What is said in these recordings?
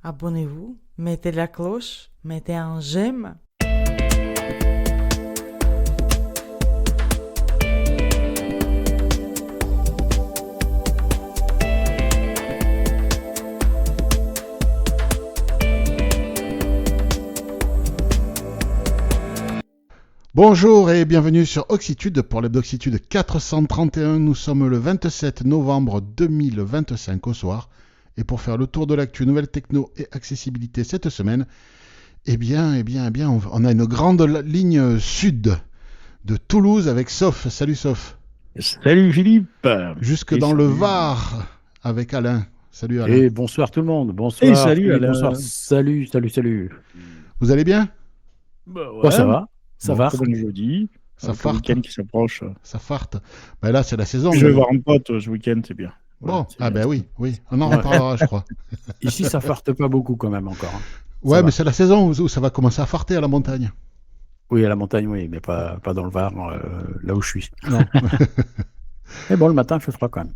abonnez-vous, mettez la cloche, mettez un j'aime. Bonjour et bienvenue sur Oxitude pour l'Hebdoxitude 431. Nous sommes le 27 novembre 2025 au soir. Et pour faire le tour de l'actu nouvelle techno et accessibilité cette semaine, on a une grande ligne sud de Toulouse avec Soph. Salut Soph. Salut Philippe. Jusque dans le Var avec Alain. Salut Alain. Et bonsoir tout le monde. Bonsoir. Et salut Alain. Bonsoir. Salut. Vous allez bien? Ouais, ça va. Ça va. Comme le jeudi. Ça farte. Le week-end qui s'approche. Ça farte. Ben là, c'est la saison. Je vais voir un pote ce week-end, c'est bien. Bon, oui. On en reparlera, je crois. Ici, ça farte pas beaucoup quand même encore. Ouais, mais c'est la saison où ça va commencer à farter à la montagne. Oui, à la montagne, oui, mais pas dans le Var, là où je suis. Non. Mais bon, le matin, il fait froid quand même.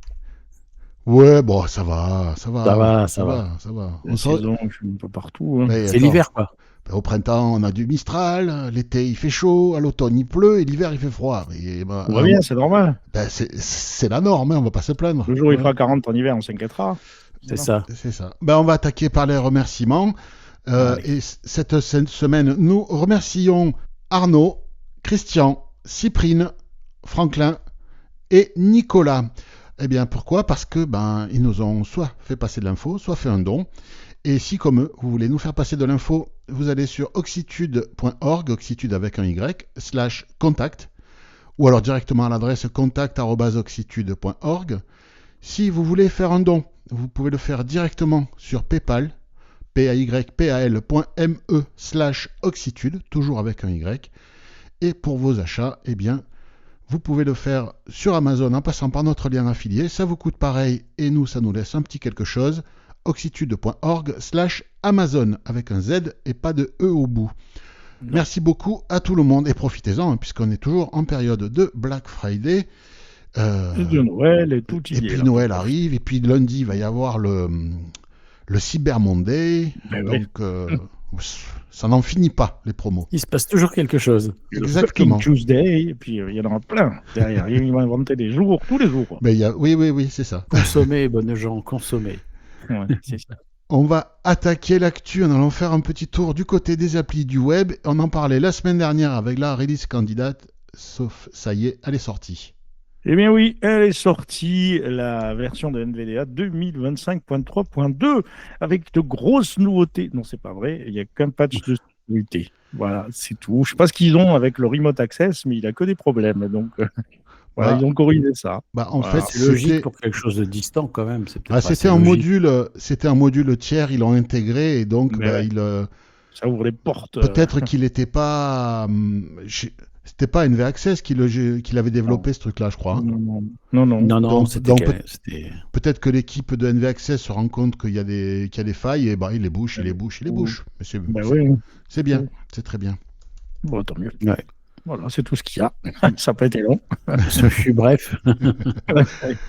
Ouais, bon, ça va. Ça va. La saison, je suis un peu partout. Hein. C'est l'hiver, quoi. Au printemps, on a du Mistral, l'été, il fait chaud, à l'automne, il pleut, et l'hiver, il fait froid. On va bien, c'est normal. C'est la norme, on va pas se plaindre. Le jour où il fera 40 en hiver, on s'inquiétera. C'est ça. On va attaquer par les remerciements. Et cette semaine, nous remercions Arnaud, Christian, Cyprine, Franklin et Nicolas. Eh bien, pourquoi ? Parce que ils nous ont soit fait passer de l'info, soit fait un don. Et si, comme eux, vous voulez nous faire passer de l'info, vous allez sur oxitude.org, oxitude avec un Y, /contact, ou alors directement à l'adresse contact@oxitude.org. Si vous voulez faire un don, vous pouvez le faire directement sur PayPal, paypal.me/oxitude, toujours avec un Y. Et pour vos achats, vous pouvez le faire sur Amazon en passant par notre lien affilié. Ça vous coûte pareil et nous, ça nous laisse un petit quelque chose. oxitude.org/Amazon avec un Z et pas de E au bout. Non. Merci beaucoup à tout le monde et profitez-en puisqu'on est toujours en période de Black Friday. Et de Noël et tout. Et puis Noël arrive et puis lundi il va y avoir le Cyber Monday. Donc ça n'en finit pas les promos. Il se passe toujours quelque chose. Exactement. Le Tuesday et puis il y en aura plein derrière. Ils vont inventer des jours tous les jours. Mais oui, c'est ça. Consommez, bonnes gens, consommez. Ouais, c'est ça. On va attaquer l'actu en allant faire un petit tour du côté des applis du web. On en parlait la semaine dernière avec la release candidate, sauf ça y est, elle est sortie. Eh bien oui, elle est sortie, la version de NVDA 2025.3.2 avec de grosses nouveautés. Non, c'est pas vrai, il n'y a qu'un patch de sécurité. Voilà, c'est tout. Je ne sais pas ce qu'ils ont avec le Remote Access, mais il n'a que des problèmes. Donc voilà, ils ont corrigé ça. En fait, c'est logique pour quelque chose de distant quand même. C'était un module tiers, ils l'ont intégré et donc ça ouvre les portes. Peut-être qu'il n'était pas. C'était pas NV Access qui avait développé ce truc-là, je crois. Non, c'était peut-être que l'équipe de NV Access se rend compte qu'il y a des failles et il les bouche. Mais c'est bien, c'est très bien. Bon, tant mieux. Ouais. Voilà, c'est tout ce qu'il y a. Ça n'a pas été long. Je suis bref.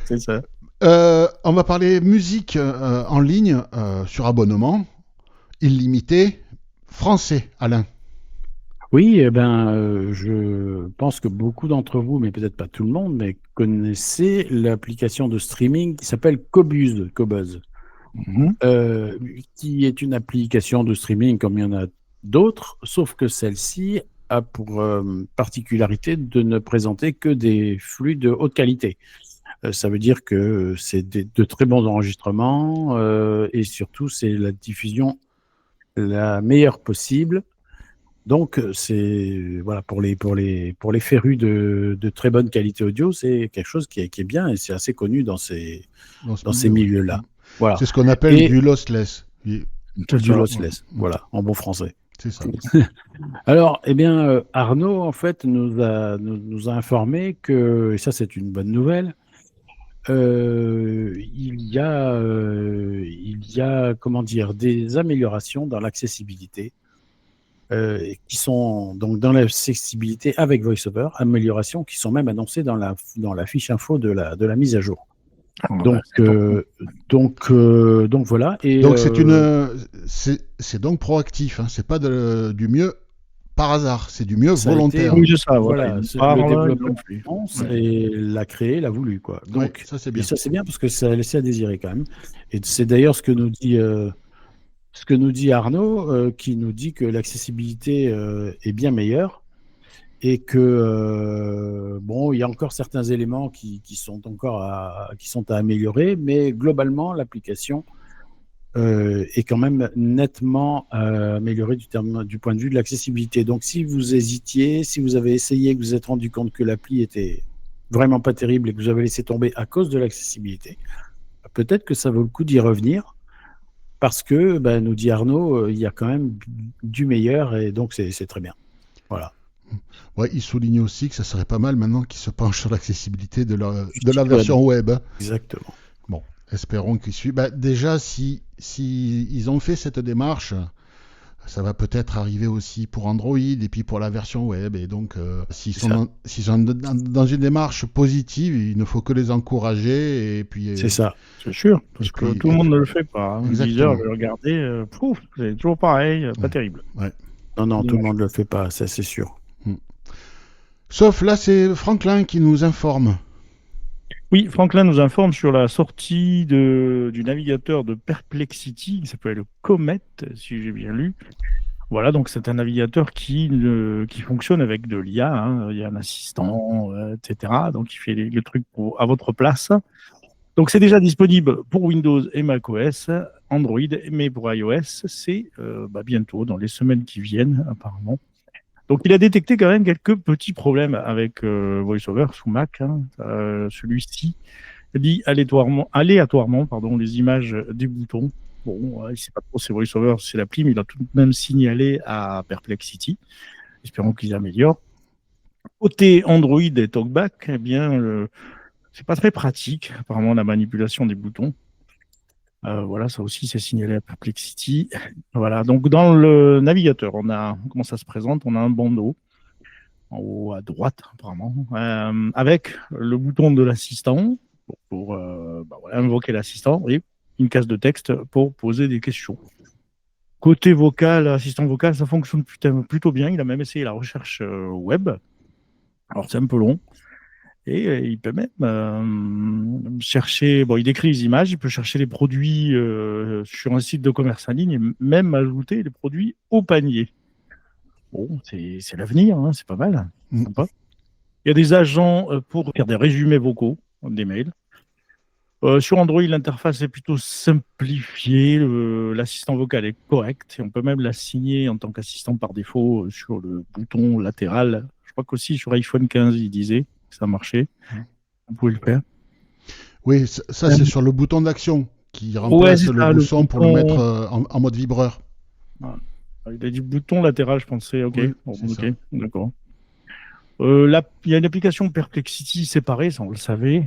C'est ça. On va parler musique en ligne sur abonnement, illimité, français, Alain. Oui, je pense que beaucoup d'entre vous, mais peut-être pas tout le monde, mais connaissez l'application de streaming qui s'appelle Qobuz, qui est une application de streaming comme il y en a d'autres, sauf que celle-ci a pour particularité de ne présenter que des flux de haute qualité. Ça veut dire que c'est de très bons enregistrements et surtout c'est la diffusion la meilleure possible. Donc c'est pour les férus de très bonne qualité audio, c'est quelque chose qui est bien et c'est assez connu dans ces milieux-là. Voilà. C'est ce qu'on appelle du lossless. Du lossless, voilà, en bon français. C'est ça. Alors, Arnaud, en fait, nous a informé que, et ça c'est une bonne nouvelle, il y a des améliorations dans l'accessibilité qui sont donc dans l'accessibilité avec VoiceOver, améliorations qui sont même annoncées dans la fiche info de la mise à jour. Donc voilà. Et Donc c'est donc proactif, hein. C'est pas du mieux par hasard, c'est du mieux ça a été- volontaire. Oui, c'est ça. voilà, Il c'est parle, le développement il en de fait. France Ouais. et l'a créé, l'a voulu, quoi. Ouais, Donc, ça c'est et bien. ça c'est bien parce que ça a laissé à désirer quand même. Et c'est d'ailleurs ce que nous dit Arnaud, qui nous dit que l'accessibilité est bien meilleure et que bon, il y a encore certains éléments qui sont à améliorer, mais globalement l'application est quand même nettement améliorée du point de vue de l'accessibilité. Donc si vous hésitiez, si vous avez essayé et que vous vous êtes rendu compte que l'appli était vraiment pas terrible et que vous avez laissé tomber à cause de l'accessibilité, peut-être que ça vaut le coup d'y revenir. Parce que, nous dit Arnaud, il y a quand même du meilleur et donc c'est très bien. Voilà. Ouais, il souligne aussi que ça serait pas mal maintenant qu'ils se penchent sur l'accessibilité de la version web. Exactement. Bon, espérons qu'ils suivent. Déjà, si ils ont fait cette démarche, ça va peut-être arriver aussi pour Android et puis pour la version web. Et donc, s'ils sont dans une démarche positive, il ne faut que les encourager. Et puis, C'est ça. C'est sûr, parce Et que puis- tout le monde ne le fait pas. Hein. Exactement. 10 heures, je vais regarder, c'est toujours pareil, pas Ouais. terrible. Ouais. Non, tout le monde ne le fait pas, ça c'est sûr. Sauf là, c'est Franklin qui nous informe. Oui, Franklin nous informe sur la sortie du navigateur de Perplexity, qui s'appelle le Comet, si j'ai bien lu. Voilà, donc c'est un navigateur qui fonctionne avec de l'IA. Hein. Il y a un assistant, etc. Donc il fait les trucs à votre place. Donc c'est déjà disponible pour Windows et macOS, Android, mais pour iOS, c'est bientôt, dans les semaines qui viennent, apparemment. Donc il a détecté quand même quelques petits problèmes avec VoiceOver sous Mac. Hein. Celui-ci lit aléatoirement, les images des boutons. Bon, il ne sait pas trop c'est VoiceOver, c'est l'appli, mais il a tout de même signalé à Perplexity. Espérons qu'ils améliorent. Côté Android et TalkBack, eh bien, c'est pas très pratique, apparemment, la manipulation des boutons. Voilà, ça aussi, c'est signalé à Perplexity. Voilà, donc dans le navigateur, comment ça se présente? On a un bandeau en haut à droite, apparemment, avec le bouton de l'assistant pour invoquer l'assistant et une case de texte pour poser des questions. Côté vocal, assistant vocal, ça fonctionne plutôt bien. Il a même essayé la recherche web. Alors, c'est un peu long. Et il peut même chercher, il décrit les images, il peut chercher les produits sur un site de commerce en ligne et même ajouter les produits au panier. Bon, c'est l'avenir, hein, c'est pas mal. Sympa. Il y a des agents pour faire des résumés vocaux des mails. Sur Android, l'interface est plutôt simplifiée, l'assistant vocal est correct et on peut même l'assigner en tant qu'assistant par défaut sur le bouton latéral. Je crois qu'aussi sur iPhone 15, il disait que ça marchait. Vous pouvez le faire. Oui, ça c'est sur le bouton d'action qui remplace le bouton pour le mettre en mode vibreur. Il a dit bouton latéral, je pensais. Ok, Oui, ok, d'accord. Il y a une application Perplexity séparée, ça on le savait.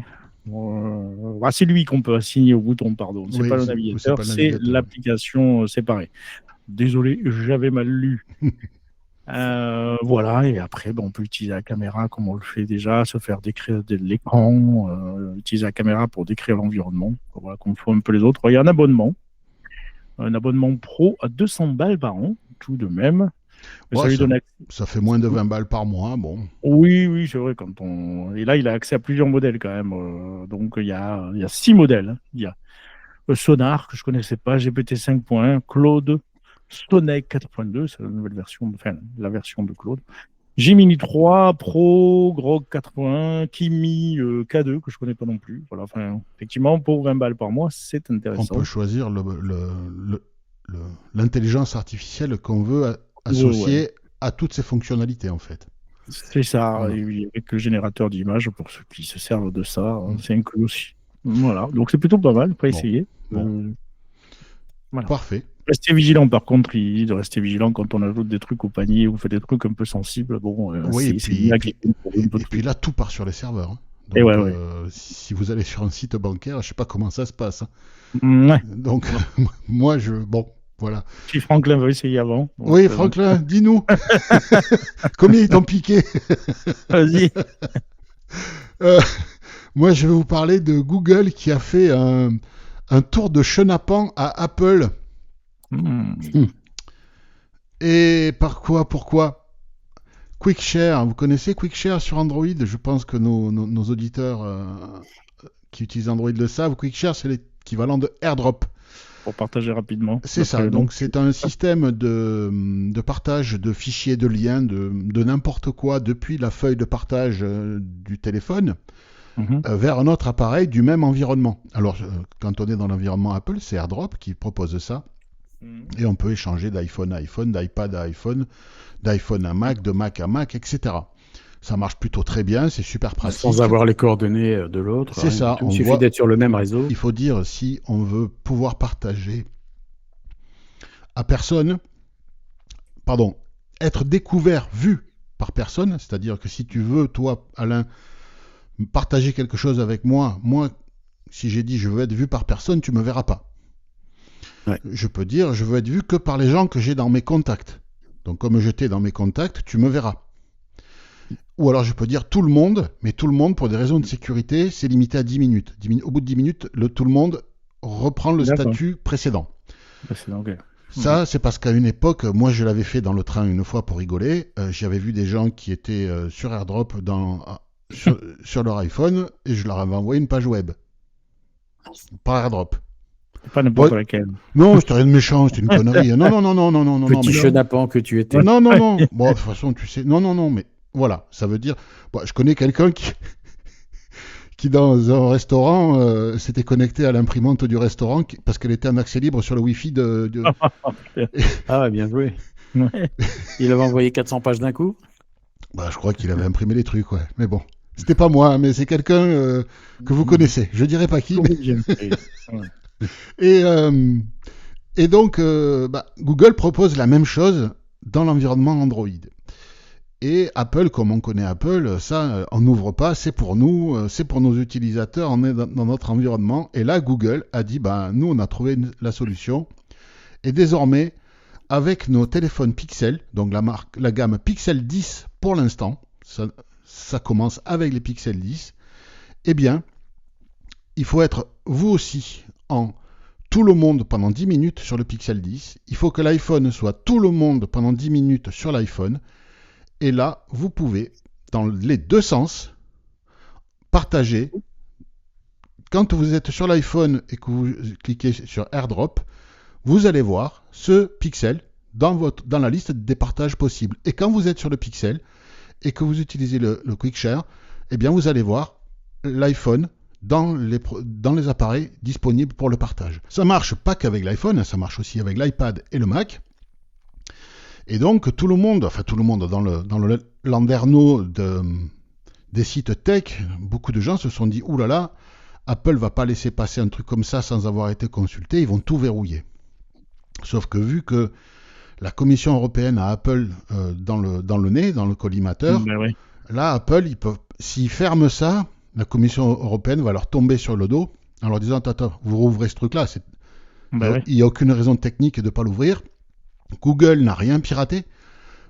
C'est lui qu'on peut assigner au bouton, pardon. C'est pas le navigateur, c'est l'application séparée. Désolé, j'avais mal lu. Voilà, et après, on peut utiliser la caméra comme on le fait déjà, se faire décrire de l'écran, utiliser la caméra pour décrire l'environnement, voilà, comme font un peu les autres. Il y a un abonnement pro à 200 balles par an, tout de même. Ça fait moins de 20 balles par mois, bon. Oui, c'est vrai. Et là, il a accès à plusieurs modèles quand même. Donc, il y a 6 modèles. Il y a Sonar, que je ne connaissais pas, GPT 5.1, Claude, Sonnet 4.2, c'est la nouvelle version, la version de Claude. Gemini 3, Pro, Grok 4.1, Kimi K2, que je ne connais pas non plus. Voilà, effectivement, pour 20 balles par mois, c'est intéressant. On peut choisir l'intelligence artificielle qu'on veut associer à toutes ces fonctionnalités, en fait. C'est ça, avec le générateur d'images, pour ceux qui se servent de ça, c'est inclus aussi. Voilà, donc c'est plutôt pas mal, pas essayer. Voilà. Parfait. Restez vigilant, par contre, il dit de rester vigilant quand on ajoute des trucs au panier ou fait des trucs un peu sensibles. Et puis là, tout part sur les serveurs. Hein. Donc, si vous allez sur un site bancaire, je ne sais pas comment ça se passe. Hein. Donc, moi, voilà. Si Franklin veut essayer avant. Oui, Franklin, dis-nous. Combien ils t'ont piqué? Vas-y. Moi, je vais vous parler de Google qui a fait un tour de chenapan à Apple. Et pourquoi QuickShare, vous connaissez QuickShare sur Android? Je pense que nos auditeurs qui utilisent Android le savent. QuickShare, c'est l'équivalent de AirDrop. Pour partager rapidement. C'est ça, donc c'est un système de partage de fichiers, de liens, de n'importe quoi depuis la feuille de partage du téléphone vers un autre appareil du même environnement. Alors, quand on est dans l'environnement Apple, c'est AirDrop qui propose ça. Et on peut échanger d'iPhone à iPhone, d'iPad à iPhone, d'iPhone à Mac, de Mac à Mac, etc. Ça marche plutôt très bien, c'est super pratique. Sans avoir les coordonnées de l'autre. C'est ça. Il suffit d'être sur le même réseau. Il faut dire, si on veut pouvoir partager à personne, être découvert, vu par personne, c'est-à-dire que si tu veux, toi, Alain, partager quelque chose avec moi, si j'ai dit je veux être vu par personne, tu me verras pas. Ouais. Je peux dire je veux être vu que par les gens que j'ai dans mes contacts. Donc comme je t'ai dans mes contacts, tu me verras. Ou alors je peux dire tout le monde, mais tout le monde, pour des raisons de sécurité, c'est limité à 10 minutes. Au bout de 10 minutes, tout le monde reprend le statut précédent. Okay. Ça, c'est parce qu'à une époque, moi je l'avais fait dans le train une fois pour rigoler, j'avais vu des gens qui étaient sur AirDrop sur leur iPhone, et je leur avais envoyé une page web. Par AirDrop. Pas n'importe laquelle. Non, c'était rien de méchant, c'était une connerie. Non. Petit chenapan que tu étais. Non. Bon, de toute façon, tu sais. Non, mais voilà, ça veut dire. Bon, je connais quelqu'un qui dans un restaurant s'était connecté à l'imprimante du restaurant parce qu'elle était en accès libre sur le Wi-Fi de... Ah, bien joué. Il avait envoyé 400 pages d'un coup. Bah, je crois qu'il avait imprimé les trucs, ouais. Mais bon, c'était pas moi, mais c'est quelqu'un que vous connaissez. Je dirais pas qui. Et donc, Google propose la même chose dans l'environnement Android. Et Apple, comme on connaît Apple, ça, on n'ouvre pas, c'est pour nous, c'est pour nos utilisateurs, on est dans notre environnement. Et là, Google a dit, nous, on a trouvé la solution. Et désormais, avec nos téléphones Pixel, donc la gamme Pixel 10 pour l'instant, ça commence avec les Pixel 10, eh bien, il faut être, vous aussi, en tout le monde pendant 10 minutes sur le Pixel 10. Il faut que l'iPhone soit tout le monde pendant 10 minutes sur l'iPhone. Et là, vous pouvez, dans les deux sens, partager. Quand vous êtes sur l'iPhone et que vous cliquez sur AirDrop, vous allez voir ce Pixel dans la liste des partages possibles. Et quand vous êtes sur le Pixel et que vous utilisez le QuickShare, eh bien vous allez voir l'iPhone dans les appareils disponibles pour le partage. Ça marche pas qu'avec l'iPhone, ça marche aussi avec l'iPad et le Mac. Et donc tout le monde dans le landerneau des sites tech, beaucoup de gens se sont dit ouh là là, Apple va pas laisser passer un truc comme ça sans avoir été consulté, ils vont tout verrouiller. Sauf que vu que la Commission européenne a Apple dans le nez, dans le collimateur, oui. Là Apple, s'ils ferment ça, la Commission européenne va leur tomber sur le dos en leur disant attends, vous rouvrez ce truc-là, il n'y a aucune raison technique de ne pas l'ouvrir. Google n'a rien piraté.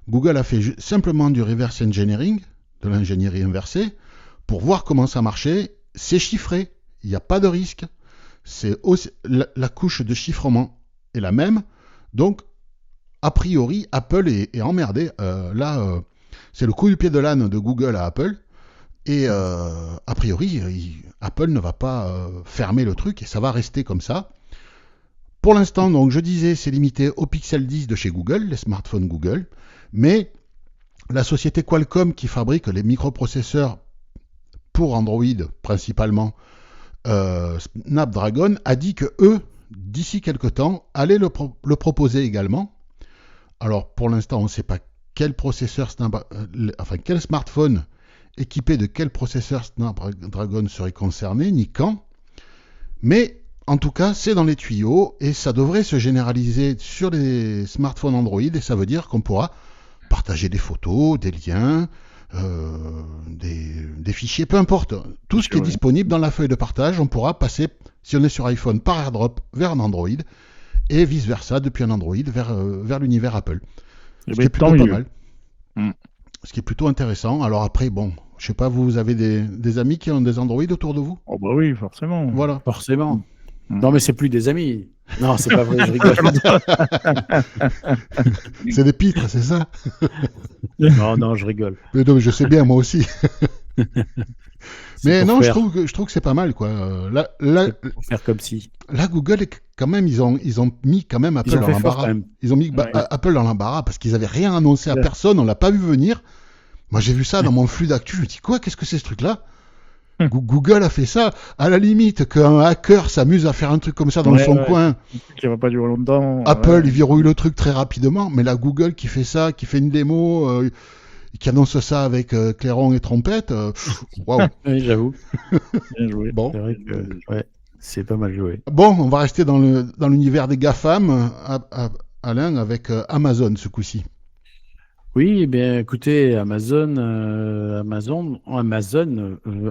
Google a fait simplement du reverse engineering, de l'ingénierie inversée, pour voir comment ça marchait. C'est chiffré, il n'y a pas de risque. La couche de chiffrement est la même. Donc, a priori, Apple est emmerdé. C'est le coup du pied de l'âne de Google à Apple. Et a priori, Apple ne va pas fermer le truc et ça va rester comme ça. Pour l'instant, donc, je disais, c'est limité au Pixel 10 de chez Google, les smartphones Google, mais la société Qualcomm qui fabrique les microprocesseurs pour Android principalement, Snapdragon, a dit que eux, d'ici quelques temps, allaient le proposer également. Alors, pour l'instant, on ne sait pas quel smartphone équipé de quel processeur Snapdragon serait concerné, ni quand, mais en tout cas, c'est dans les tuyaux et ça devrait se généraliser sur les smartphones Android et ça veut dire qu'on pourra partager des photos, des liens, des fichiers, peu importe. Tout ce qui est disponible dans la feuille de partage, on pourra passer, si on est sur iPhone, par AirDrop vers un Android et vice-versa depuis un Android vers l'univers Apple. Ce qui est plutôt pas mal. ce qui est plutôt intéressant. Alors après, bon, je sais pas, vous avez des amis qui ont des Android autour de vous? Oh bah oui, forcément. Voilà. Forcément. Non, mais c'est plus des amis. Non, c'est pas vrai, je rigole. C'est des pitres, c'est ça? Non, je rigole. Mais non, mais je sais bien, moi aussi. Mais C'est pour non, faire- je trouve que c'est pas mal, quoi. c'est pour faire comme si. Là, Google, quand même, ils ont mis quand même Apple Ils ont dans fait fort l'embarras. quand même. Ils ont mis Ouais. Apple dans l'embarras parce qu'ils avaient rien annoncé à Ouais. personne, on l'a pas vu venir. Moi, j'ai vu ça dans mon flux d'actu, je me dis quoi, qu'est-ce que c'est ce truc-là? Google a fait ça. À la limite, qu'un hacker s'amuse à faire un truc comme ça dans Ouais, son ouais. coin, Qui va pas durer longtemps. Apple, ouais. il verrouille le truc très rapidement. Mais là, Google qui fait ça, qui fait une démo, qui annonce ça avec clairon et trompette, waouh. Oui, j'avoue. Bien joué. Bon. C'est vrai que ouais, c'est pas mal joué. Bon, on va rester dans l'univers des GAFAM, Alain, avec Amazon ce coup-ci. Oui, eh bien, écoutez, Amazon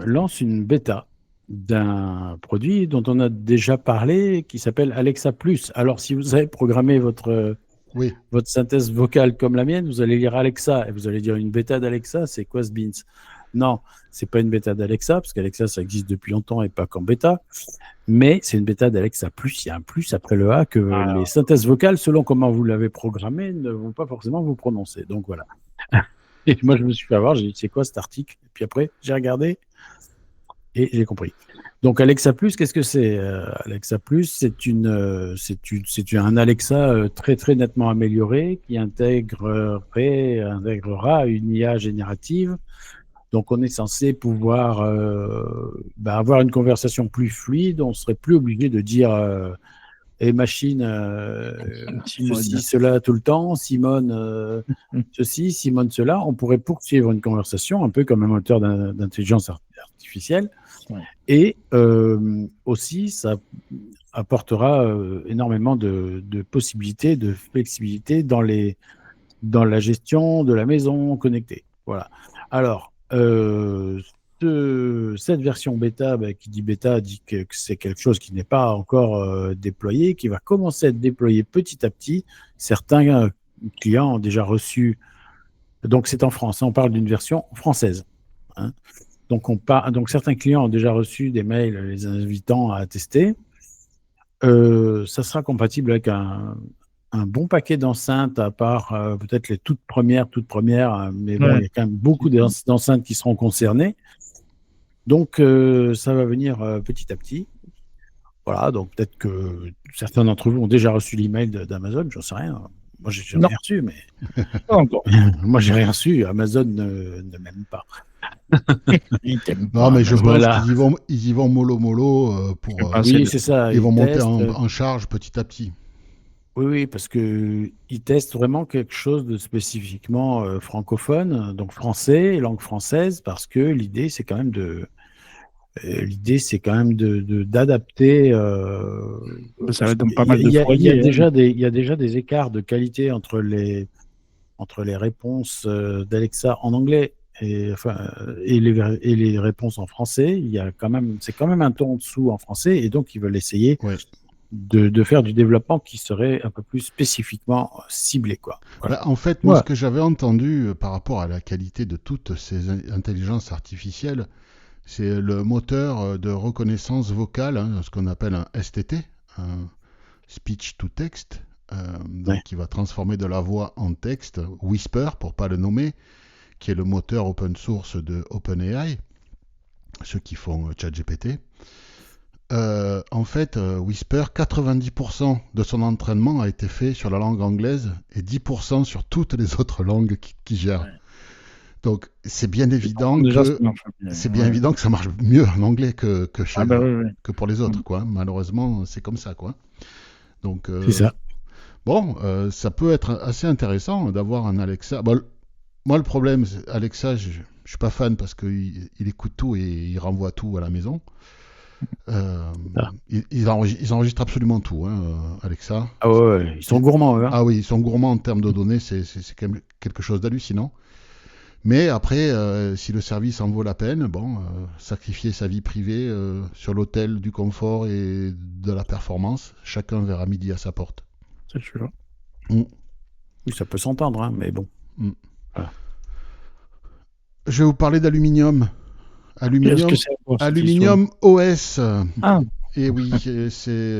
lance une bêta d'un produit dont on a déjà parlé, qui s'appelle Alexa Plus. Alors, si vous avez programmé votre Oui, synthèse vocale comme la mienne, vous allez lire Alexa et vous allez dire une bêta d'Alexa, c'est quoi ce beans? Non, c'est pas une bêta d'Alexa, parce qu'Alexa, ça existe depuis longtemps et pas qu'en bêta. Mais c'est une bêta d'Alexa Plus. Il y a un plus après le A que les synthèses vocales, selon comment vous l'avez programmé, ne vont pas forcément vous prononcer. Donc voilà. Et moi, je me suis fait avoir, j'ai dit, c'est quoi cet article? Et puis après, j'ai regardé et j'ai compris. Donc Alexa Plus, qu'est-ce que c'est? Alexa Plus, c'est un Alexa très très nettement amélioré qui intégrera une IA générative. Donc on est censé pouvoir avoir une conversation plus fluide. On serait plus obligé de dire et machine Simone. ceci, cela tout le temps, Simone ceci, Simone cela. On pourrait poursuivre une conversation un peu comme un moteur d'intelligence artificielle. Ouais. Et aussi, ça apportera énormément de possibilités, de flexibilité dans la gestion de la maison connectée. Voilà. Alors, cette version bêta, qui dit bêta, dit que c'est quelque chose qui n'est pas encore déployé, qui va commencer à être déployé petit à petit. Certains clients ont déjà reçu, donc c'est en France, on parle d'une version française. Hein. Donc certains clients ont déjà reçu des mails les invitant à tester. Ça sera compatible avec un bon paquet d'enceintes, à part peut-être les toutes premières, mais bon, il y a quand même beaucoup d'enceintes qui seront concernées. Donc, ça va venir petit à petit. Voilà, donc peut-être que certains d'entre vous ont déjà reçu l'email d'Amazon, j'en sais rien. Moi, j'ai Non. rien reçu, mais Pas encore. moi, j'ai rien reçu. Amazon ne m'aime pas. Il t'aime non, pas, mais je pense voilà. qu'ils y vont mollo pour. Ah, Oui, c'est ça. Ils vont monter testent. en charge petit à petit. Oui, parce qu'ils testent vraiment quelque chose de spécifiquement francophone, donc français, langue française, parce que l'idée, c'est quand même d'adapter. Ça va donc pas mal de Il y a foyers. il y a déjà des écarts de qualité entre les réponses d'Alexa en anglais et les réponses en français. C'est quand même un ton en dessous en français, et donc ils veulent essayer. Ouais. De faire du développement qui serait un peu plus spécifiquement ciblé, quoi. Voilà. En fait, moi, ce que j'avais entendu par rapport à la qualité de toutes ces intelligences artificielles, c'est le moteur de reconnaissance vocale, ce qu'on appelle un STT, un Speech to Text, qui va transformer de la voix en texte, Whisper pour pas le nommer, qui est le moteur open source de OpenAI, ceux qui font ChatGPT. En fait, Whisper, 90% de son entraînement a été fait sur la langue anglaise et 10% sur toutes les autres langues qui gèrent. Ouais. Donc, c'est bien évident évident que ça marche mieux en anglais que pour les autres, quoi. Malheureusement, c'est comme ça, quoi. Donc, c'est ça. Bon, ça peut être assez intéressant d'avoir un Alexa. Bon, moi, le problème, c'est Alexa, je suis pas fan parce qu'il écoute tout et il renvoie tout à la maison. Ils enregistrent absolument tout, Alexa. Ah ouais, ils sont gourmands, eux. Ah oui, ils sont gourmands en termes de données, c'est quand même quelque chose d'hallucinant. Mais après, si le service en vaut la peine, sacrifier sa vie privée sur l'autel du confort et de la performance, chacun verra midi à sa porte. C'est sûr. Oui, ça peut s'entendre, mais bon. Voilà. Je vais vous parler d'aluminium. Qu'est-ce que c'est encore, cette histoire? Aluminium OS. Ah, Et oui,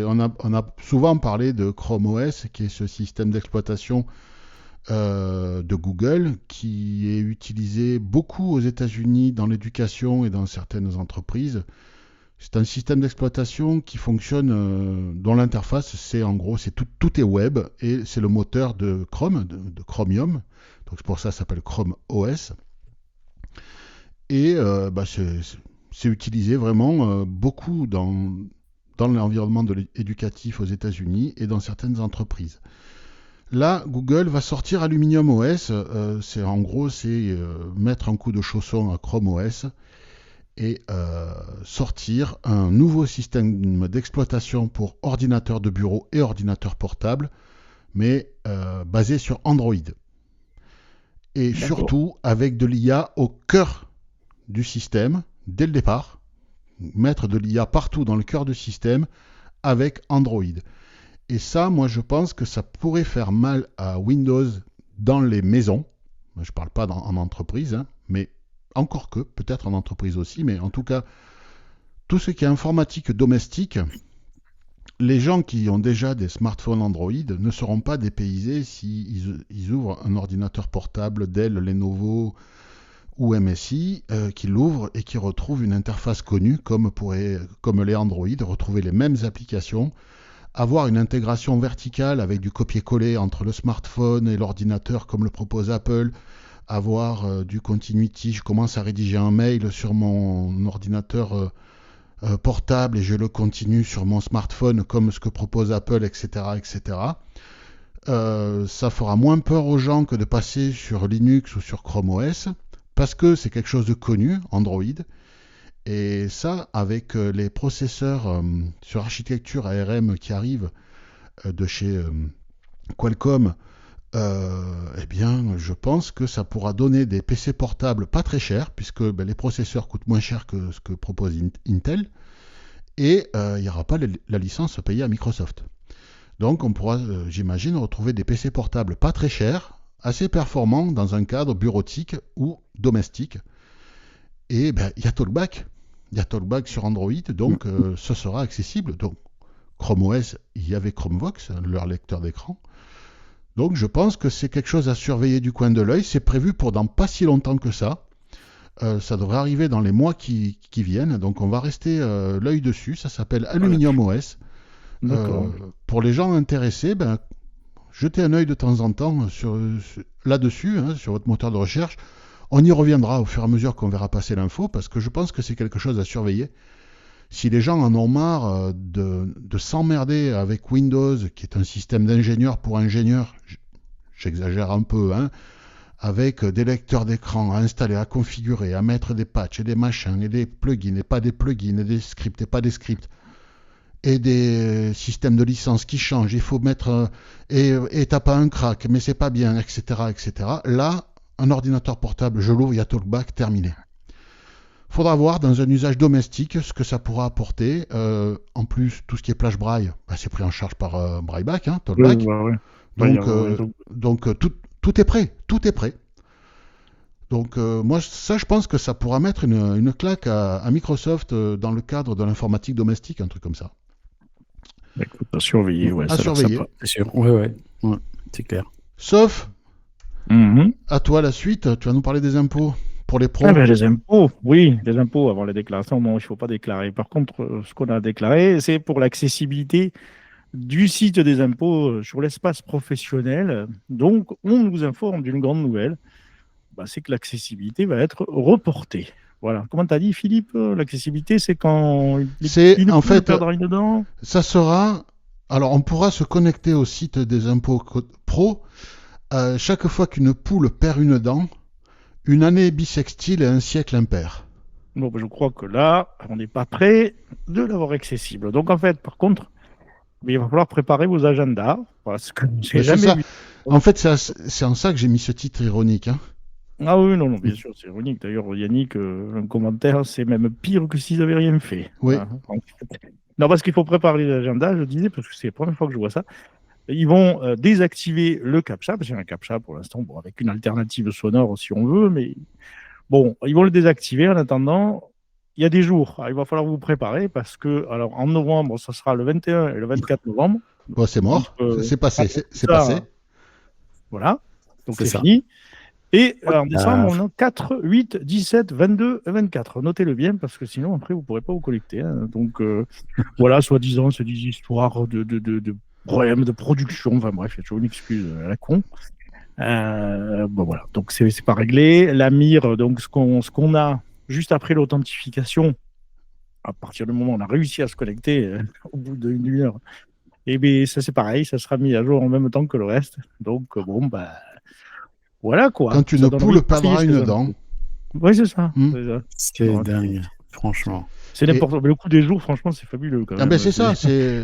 on a souvent parlé de Chrome OS, qui est ce système d'exploitation de Google, qui est utilisé beaucoup aux États-Unis dans l'éducation et dans certaines entreprises. C'est un système d'exploitation qui fonctionne, dont l'interface, c'est en gros, tout est web et c'est le moteur de Chrome, de Chromium. Donc c'est pour ça que ça s'appelle Chrome OS. Et c'est utilisé vraiment beaucoup dans l'environnement éducatif aux États-Unis et dans certaines entreprises. Là, Google va sortir Aluminium OS. C'est mettre un coup de chausson à Chrome OS et sortir un nouveau système d'exploitation pour ordinateurs de bureau et ordinateurs portables, mais basé sur Android. Et d'accord. surtout avec de l'IA au cœur du système, dès le départ, mettre de l'IA partout dans le cœur du système avec Android. Et ça, moi, je pense que ça pourrait faire mal à Windows dans les maisons. Je ne parle pas en entreprise, hein, mais encore que, peut-être en entreprise aussi, mais en tout cas, tout ce qui est informatique domestique, les gens qui ont déjà des smartphones Android ne seront pas dépaysés s'ils ouvrent un ordinateur portable Dell, Lenovo ou MSI, qui l'ouvrent et qui retrouvent une interface connue comme les Android, retrouver les mêmes applications, avoir une intégration verticale avec du copier-coller entre le smartphone et l'ordinateur comme le propose Apple, avoir du continuity, je commence à rédiger un mail sur mon ordinateur portable et je le continue sur mon smartphone comme ce que propose Apple, etc. etc. Ça fera moins peur aux gens que de passer sur Linux ou sur Chrome OS, parce que c'est quelque chose de connu, Android. Et ça, avec les processeurs sur architecture ARM qui arrivent de chez Qualcomm, eh bien, je pense que ça pourra donner des PC portables pas très chers, puisque les processeurs coûtent moins cher que ce que propose Intel, et il n'y aura pas la licence payée à Microsoft. Donc, on pourra, j'imagine, retrouver des PC portables pas très chers, assez performants dans un cadre bureautique ou domestique. Et il y a TalkBack. Il y a TalkBack sur Android, donc ce sera accessible. Donc, Chrome OS, il y avait Chromevox, leur lecteur d'écran. Donc, je pense que c'est quelque chose à surveiller du coin de l'œil. C'est prévu pour dans pas si longtemps que ça. Ça devrait arriver dans les mois qui viennent. Donc, on va rester l'œil dessus. Ça s'appelle Aluminium OS. Pour les gens intéressés, jetez un œil de temps en temps là-dessus, hein, sur votre moteur de recherche. On y reviendra au fur et à mesure qu'on verra passer l'info, parce que je pense que c'est quelque chose à surveiller. Si les gens en ont marre de s'emmerder avec Windows, qui est un système d'ingénieur pour ingénieur, j'exagère un peu, hein, avec des lecteurs d'écran à installer, à configurer, à mettre des patchs et des machins, et des plugins et pas des plugins, et des scripts et pas des scripts, et des systèmes de licence qui changent, il faut mettre, et t'as pas un crack, mais c'est pas bien, etc., etc. Là, un ordinateur portable, je l'ouvre, il y a TalkBack, terminé. Faudra voir dans un usage domestique ce que ça pourra apporter. En plus, tout ce qui est plage braille, c'est pris en charge par Brailleback, hein, TalkBack. Donc tout est prêt, tout est prêt. Donc moi, ça, je pense que ça pourra mettre une claque à Microsoft dans le cadre de l'informatique domestique, un truc comme ça. Écoute, à surveiller, ouais. À surveiller. C'est sûr, ouais, c'est clair. Sauf, à toi la suite, tu vas nous parler des impôts pour les pros. Les impôts, oui, les impôts avant les déclarations, il ne faut pas déclarer. Par contre, ce qu'on a déclaré, c'est pour l'accessibilité du site des impôts sur l'espace professionnel. Donc, on nous informe d'une grande nouvelle, c'est que l'accessibilité va être reportée. Voilà. Comment tu as dit, Philippe? L'accessibilité, c'est quand en fait, dedans. Ça sera... Alors, on pourra se connecter au site des impôts pro chaque fois qu'une poule perd une dent, une année bissextile et un siècle impair. Bon, je crois que là, on n'est pas prêt de l'avoir accessible. Donc, en fait, par contre, il va falloir préparer vos agendas, parce que j'ai jamais vu. En fait, c'est en ça que j'ai mis ce titre ironique. Hein. Ah oui, non, bien sûr, c'est ironique. D'ailleurs, Yannick, un commentaire, c'est même pire que s'ils n'avaient rien fait. Oui. Non, parce qu'il faut préparer les agendas, je disais, parce que c'est la première fois que je vois ça. Ils vont désactiver le CAPTCHA, parce qu'il y a un CAPTCHA pour l'instant, avec une alternative sonore si on veut, mais Bon, ils vont le désactiver en attendant. Il y a des jours, il va falloir vous préparer parce que, alors, en novembre, ça sera le 21 et le 24 novembre. Bon, c'est mort, c'est passé, c'est ça, passé. Voilà, donc C'est c'est ça. fini. Et en décembre, on a 4, 8, 17, 22 et 24. Notez-le bien parce que sinon, après, vous ne pourrez pas vous connecter. Hein. Donc, voilà, soi-disant, c'est des histoires de problèmes de production. Enfin bref, il y a toujours une excuse à la con. Bon, voilà, donc c'est pas réglé. La mire, donc ce qu'on a juste après l'authentification, à partir du moment où on a réussi à se connecter au bout d'une heure, et bien ça c'est pareil, ça sera mis à jour en même temps que le reste. Donc bon, bah voilà quoi. Quand une Ça donne poule envie de perdra prier une ces dent. infos. Oui, c'est ça. Hmm. C'est ça. C'est Non, dingue, franchement. C'est n'importe quoi. Mais le coup des jours, franchement, c'est fabuleux quand Ah même. ben c'est ça, c'est...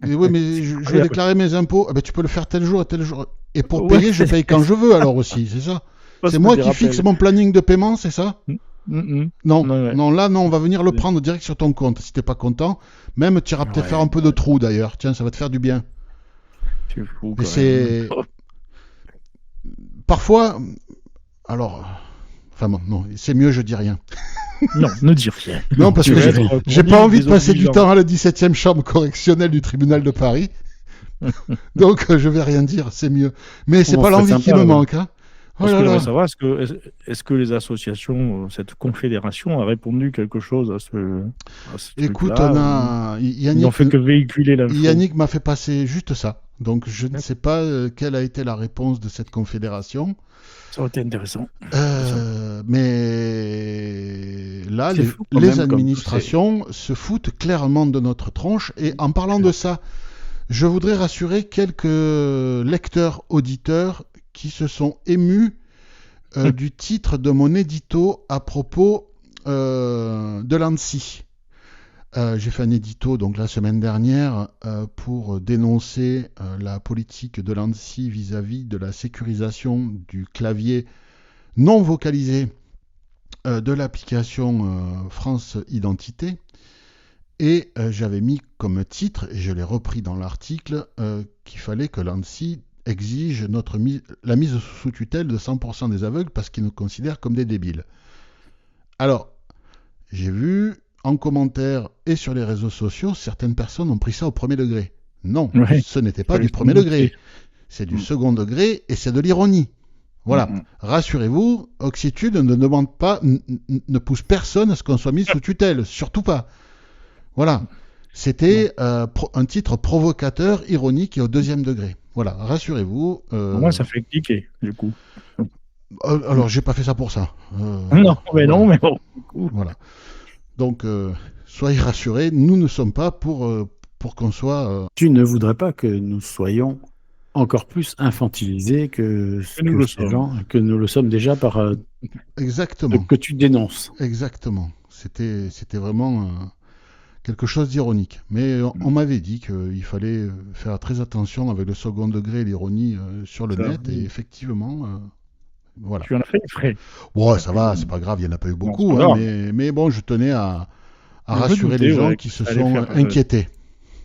Oui, mais je vais déclarer mes impôts. Ah ben tu peux le faire tel jour et tel jour. Et pour Ouais. payer, je paye quand je veux alors aussi, c'est ça. Parce C'est que moi des qui rappels. fixe mon planning de paiement, c'est ça? Mhm. Non, Ouais. non, là, non, on va venir le prendre direct sur ton compte. Si t'es pas content, même tu iras peut-être Ouais. faire un peu de trou d'ailleurs. Tiens, ça va te faire du bien. C'est fou Mais quand c'est... même. Parfois... Alors... Enfin bon, non, c'est mieux, je dis rien. Non, ne dis rien. Non, parce Tu que vas j'ai être j'ai promis pas envie de passer du désobligeant. temps à la 17e chambre correctionnelle du tribunal de Paris. Donc, je vais rien dire, c'est mieux. Mais c'est Bon, pas c'est l'envie sympa, qui me ouais. manque. Hein. Oh Parce là que j'aimerais là. savoir, est-ce que les associations, cette confédération a répondu quelque chose à ce Écoute, truc-là, on ou a... ils n'ont fait que véhiculer l'info. Yannick m'a fait passer juste ça. Donc, je ne sais pas quelle a été la réponse de cette confédération. Ça aurait été intéressant. Mais là, C'est fou quand les même, comme administrations se foutent clairement de notre tronche. Et en parlant de ça, je voudrais rassurer quelques lecteurs, auditeurs qui se sont émus du titre de mon édito à propos de l'ANSSI. J'ai fait un édito donc la semaine dernière pour dénoncer la politique de l'ANSSI vis-à-vis de la sécurisation du clavier non vocalisé de l'application France Identité. Et j'avais mis comme titre, et je l'ai repris dans l'article, qu'il fallait que l'ANSSI exige la mise sous tutelle de 100% des aveugles parce qu'ils nous considèrent comme des débiles. Alors, j'ai vu en commentaire et sur les réseaux sociaux, certaines personnes ont pris ça au premier degré. Non, Ouais. ce n'était pas du premier degré. C'est du second degré et c'est de l'ironie. Voilà. Rassurez-vous, Oxitude ne demande pas, ne pousse personne à ce qu'on soit mis sous tutelle. Surtout pas. Voilà. C'était un titre provocateur, ironique et au deuxième degré. Voilà. Rassurez-vous. Moi, ça fait cliquer, du coup. Alors, j'ai pas fait ça pour ça. Non, mais non, mais bon. Voilà. Donc, soyez rassurés, nous ne sommes pas pour qu'on soit... Tu ne voudrais pas que nous soyons encore plus infantilisés que nous le ces sommes. gens, que nous le sommes déjà par Exactement. que tu dénonces. Exactement. C'était vraiment quelque chose d'ironique. Mais on m'avait dit qu'il fallait faire très attention avec le second degré et l'ironie sur le Ça, net. oui. Et effectivement, voilà. Tu en as fait une frais. Ouais, ça va, c'est pas grave, il n'y en a pas eu beaucoup. c'est pas Hein, grave. mais bon, je tenais à Je me rassurer doutais, les gens ouais, qui que se ça allait sont faire, inquiétés.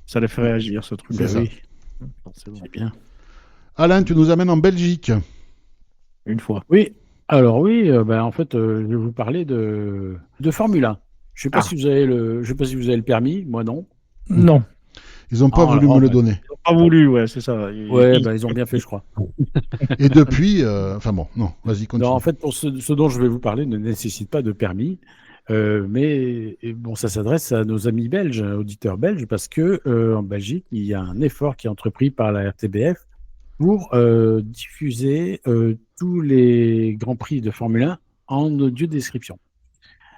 Ça les fait réagir, ce truc. C'est ça. Oui, Forcément. c'est bien. Alain, tu nous amènes en Belgique. Une fois. Oui, alors oui, en fait, je vais vous parler de Formule 1. Je sais pas si vous avez je sais pas si vous avez le permis, moi non. Non. Ils n'ont pas Ah, voulu alors, me le bah, donner. Ils n'ont pas voulu, ouais, c'est ça. Ouais, ils ont bien fait, je crois. Et depuis, enfin bon, non, vas-y, continue. Non, en fait, pour ce dont je vais vous parler ne nécessite pas de permis, mais bon, ça s'adresse à nos amis belges, auditeurs belges, parce que en Belgique, il y a un effort qui est entrepris par la RTBF pour diffuser tous les grands prix de Formule 1 en audio description.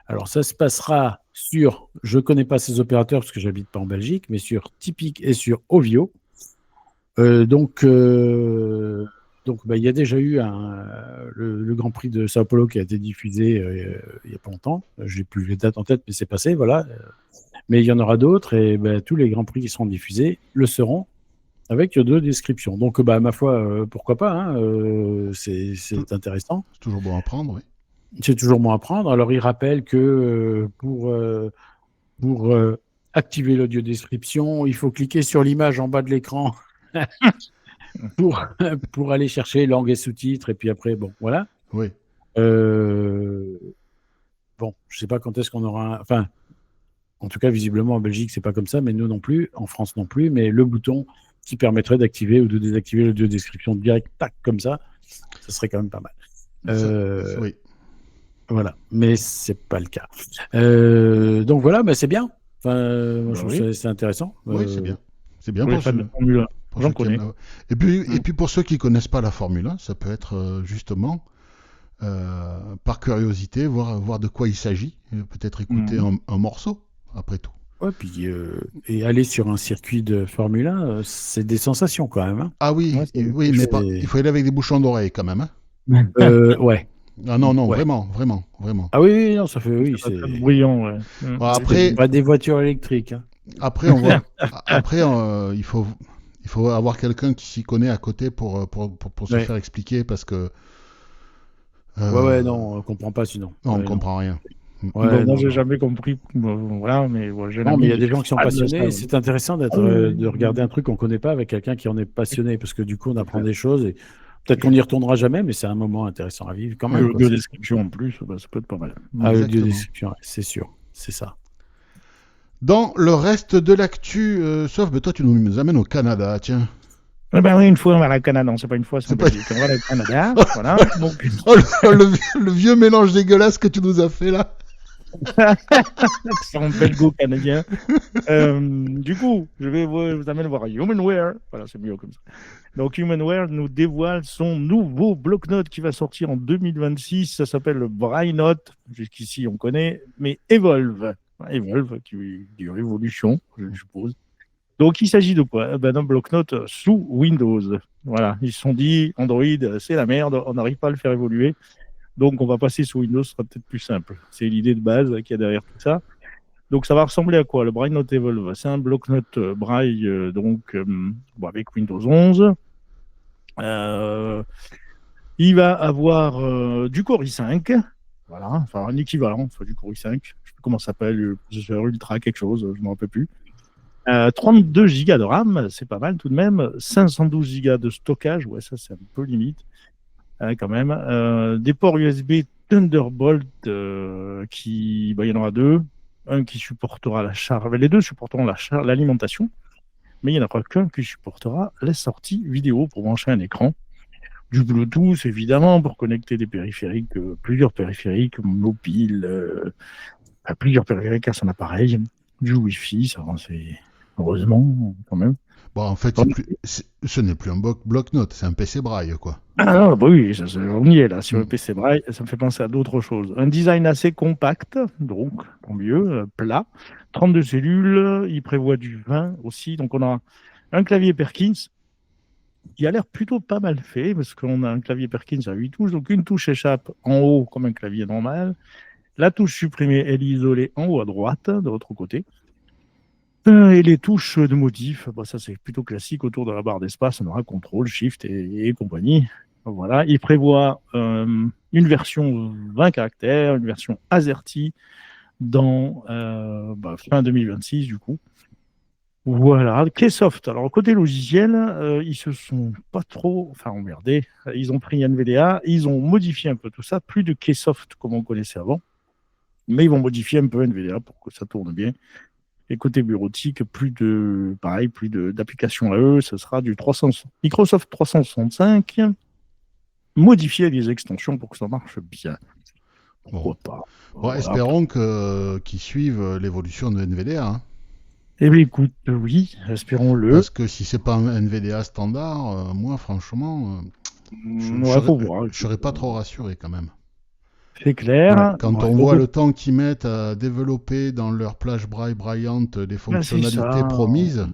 Alors, ça se passera sur, je ne connais pas ces opérateurs parce que j'habite pas en Belgique, mais sur Tipeee et sur Ovio. Donc, il y a déjà eu le Grand Prix de Sao Paulo qui a été diffusé il n'y a pas longtemps. Je n'ai plus les dates en tête, mais c'est passé, voilà. Mais il y en aura d'autres et tous les Grands Prix qui seront diffusés le seront avec deux descriptions. Donc, ma foi, pourquoi pas, hein, c'est intéressant. C'est toujours bon à prendre, oui. C'est toujours bon à prendre. Alors, il rappelle que pour activer l'audio description, il faut cliquer sur l'image en bas de l'écran pour aller chercher langue et sous-titres. Et puis après, bon, voilà. Oui. bon, je sais pas quand est-ce qu'on aura. Enfin, en tout cas, visiblement en Belgique, c'est pas comme ça, mais nous non plus, en France non plus. Mais le bouton qui permettrait d'activer ou de désactiver l'audio description direct, tac, comme ça serait quand même pas mal. Oui. Voilà, mais c'est pas le cas. Donc voilà, bah, c'est bien. Enfin, moi, je trouve que c'est intéressant. Oui, c'est bien. C'est bien Pour les pour fans ceux, de Formule 1. pour J'en ceux qui connais. aiment et puis pour ceux qui connaissent pas la Formule 1, ça peut être justement par curiosité, voir de quoi il s'agit, peut-être écouter un morceau, après tout. Ouais, puis et aller sur un circuit de Formule 1, c'est des sensations quand même. Hein. Ah oui, Ouais, c'est- oui, mais il faut y aller avec des bouchons d'oreilles quand même. Hein. Ouais. Ah non, Ouais. vraiment. Ah oui, non, ça fait oui, c'est c'est très bruyant, ouais. Bon, après, pas des voitures électriques. Hein. après, on voit. Après, il faut avoir quelqu'un qui s'y connaît à côté pour se Ouais. faire expliquer parce que. Ouais, non, on comprend pas sinon. Non, on Ouais, comprend rien. Ouais, Bon, moi, non, j'ai non. jamais compris. Voilà, mais ouais, j'ai un Non, mais il y a ami des qui gens qui sont est fan de passionnés. ça, Et c'est intéressant d'être, de regarder un truc qu'on connaît pas avec quelqu'un qui en est passionné, parce que du coup, on apprend des choses. Et peut-être qu'on n'y retournera jamais, mais c'est un moment intéressant à vivre quand Et même. Quoi. l'audio description en plus, bah, ça peut être pas mal. Ah, l'audio Exactement. description, ouais, c'est sûr, c'est ça. Dans le reste de l'actu, sauf que toi, tu nous amènes au Canada, tiens. Eh ben oui, une fois on va aller au Canada, non, c'est pas une fois, c'est C'est en pas- Belgique. On va aller au Canada, voilà. Donc, Oh, le vieux mélange dégueulasse que tu nous as fait là. c'est en belgo-canadien. Du coup, je vais vous amener voir Humanware. Voilà, c'est mieux comme ça. Donc, Humanware nous dévoile son nouveau bloc-notes qui va sortir en 2026. Ça s'appelle le Brainote. Jusqu'ici, on connaît, mais Evolve. Evolve, qui dit révolution, je suppose. Donc, il s'agit de quoi? D'un bloc-notes sous Windows. Voilà, ils se sont dit, Android, c'est la merde, on n'arrive pas à le faire évoluer. Donc, on va passer sous Windows, ce sera peut-être plus simple. C'est l'idée de base qu'il y a derrière tout ça. Donc, ça va ressembler à quoi? Le Brainote Evolve, c'est un bloc-notes braille avec Windows 11. Il va avoir du Core i5. Voilà, enfin un équivalent du Core i5. Je ne sais plus comment ça s'appelle, le processeur Ultra quelque chose, je ne me rappelle plus. 32 Go de RAM, c'est pas mal tout de même. 512 Go de stockage, ouais, ça c'est un peu limite quand même. Des ports USB Thunderbolt il y en aura deux. Un qui supportera la charge, les deux supporteront l'alimentation, mais il n'y en aura qu'un qui supportera les sorties vidéo pour brancher un écran. Du Bluetooth, évidemment, pour connecter des périphériques, plusieurs périphériques mobiles, plusieurs périphériques à son appareil. Du Wi-Fi, ça c'est heureusement quand même. Bon, en fait, ce n'est plus un bloc-notes, c'est un PC braille, quoi. Ah non, bah oui, on y est là, sur le PC Braille, ça me fait penser à d'autres choses. Un design assez compact, donc, tant mieux, plat. 32 cellules, il prévoit du 20 aussi, donc on a un clavier Perkins qui a l'air plutôt pas mal fait, parce qu'on a un clavier Perkins à 8 touches, donc une touche échappe en haut comme un clavier normal. La touche supprimée, elle est isolée en haut à droite, de l'autre côté. Et les touches de modif, ça c'est plutôt classique autour de la barre d'espace, on aura CTRL, SHIFT et compagnie. Voilà, il prévoit une version 20 caractères, une version AZERTY dans fin 2026 du coup. Voilà, Ksoft. Alors côté logiciel, ils se sont pas trop emmerdés. Ils ont pris NVDA, ils ont modifié un peu tout ça, plus de Ksoft comme on connaissait avant, mais ils vont modifier un peu NVDA pour que ça tourne bien. Et côté bureautique, plus d'applications à eux, ce sera du Microsoft 365, modifier les extensions pour que ça marche bien. Pourquoi pas? Bon, Voilà. espérons qu'ils suivent l'évolution de NVDA. Hein. Eh bien, écoute, oui, espérons-le. Parce que si c'est pas un NVDA standard, moi, franchement, Faut voir. je serais pas trop rassuré quand même. C'est clair. Quand on voit le temps qu'ils mettent à développer dans leur plage braillante des fonctionnalités promises,